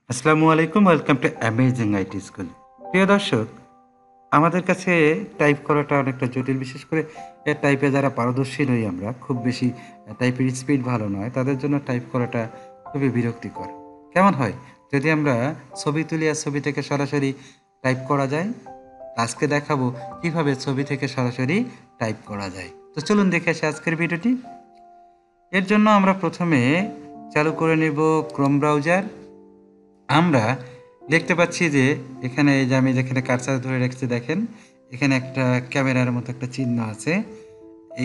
আসসালামু আলাইকুম, welcome to amazing IT school. প্রিয় দর্শক, আমাদের কাছে টাইপ করাটা অনেকটা জটিল। বিশেষ করে টাইপে যারা পারদর্শী নই আমরা, খুব বেশি টাইপের স্পিড ভালো নয়, তাদের জন্য টাইপ করাটা খুবই বিরক্তিকর। কেমন হয় যদি আমরা ছবি তুলি আর ছবি থেকে সরাসরি টাইপ করা যায়? আজকে দেখাবো কিভাবে ছবি থেকে সরাসরি টাইপ করা যায়। তো চলুন দেখে আসি আজকের ভিডিওটি। এর জন্য আমরা প্রথমে চালু করে নেব ক্রোম ব্রাউজার। আমরা দেখতে পাচ্ছি যে এখানে এই যে আমি যেখানে কার্সার ধরে রেখেছি, দেখেন এখানে একটা ক্যামেরার মতো একটা চিহ্ন আছে।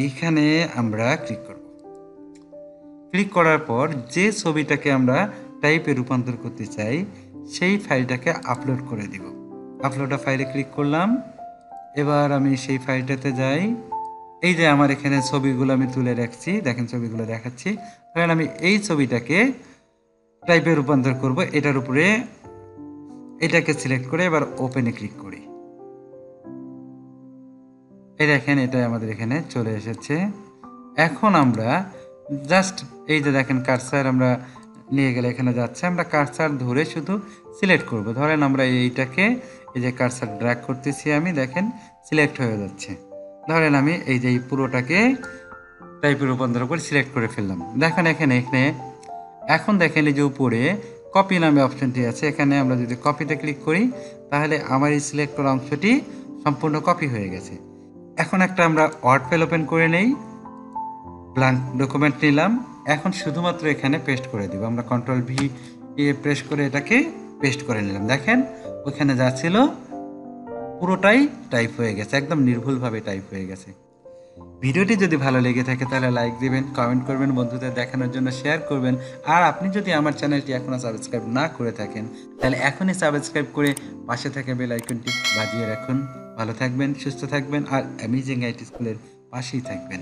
এইখানে আমরা ক্লিক করব। ক্লিক করার পর যে ছবিটাকে আমরা টাইপে রূপান্তর করতে চাই সেই ফাইলটাকে আপলোড করে দিব। আপলোড ফাইলে ক্লিক করলাম। এবার আমি সেই ফাইলটাতে যাই। এই যে আমার এখানে ছবিগুলো আমি তুলে রাখছি, দেখেন ছবিগুলো দেখাচ্ছি। কারণ আমি এই ছবিটাকে টাইপে রূপান্তর করব। এটার উপরে এটাকে সিলেক্ট করে এবার ওপেনে ক্লিক করি। এই দেখেন এটা আমাদের এখানে চলে এসেছে। এখন আমরা জাস্ট এই যে দেখেন কার্সার আমরা নিয়ে গেলে এখানে যাচ্ছে, আমরা কার্সার ধরে শুধু সিলেক্ট করব। ধরেন আমরা এইটাকে এই যে কার্সার ড্র্যাগ করতেছি আমি, দেখেন সিলেক্ট হয়ে যাচ্ছে। ধরেন আমি এই যে এই পুরোটাকে টাইপে রূপান্তর করে সিলেক্ট করে ফেললাম। দেখেন এখানে এখন দেখেন এই যে উপরে কপি নামে অপশনটি আছে, এখানে আমরা যদি কপিতে ক্লিক করি তাহলে আমার এই সিলেক্ট করা অংশটি সম্পূর্ণ কপি হয়ে গেছে। এখন একটা আমরা ওয়ার্ড ফাইল ওপেন করে নেই। ব্ল্যাঙ্ক ডকুমেন্ট নিলাম। এখন শুধুমাত্র এখানে পেস্ট করে দিব। আমরা কন্ট্রোল ভি প্রেস করে এটাকে পেস্ট করে নিলাম। দেখেন ওখানে যা ছিল পুরোটাই টাইপ হয়ে গেছে, একদম নির্ভুলভাবে টাইপ হয়ে গেছে। ভিডিওটি যদি ভালো লেগে থাকে তাহলে লাইক দিবেন, কমেন্ট করবেন, বন্ধুদের দেখানোর জন্য শেয়ার করবেন। আর আপনি যদি আমার চ্যানেলটি এখনও সাবস্ক্রাইব না করে থাকেন তাহলে এখনই সাবস্ক্রাইব করে পাশে থাকা বেল আইকনটি বাজিয়ে রাখুন। ভালো থাকবেন, সুস্থ থাকবেন আর অ্যামেজিং আইটি স্কুলের পাশেই থাকবেন।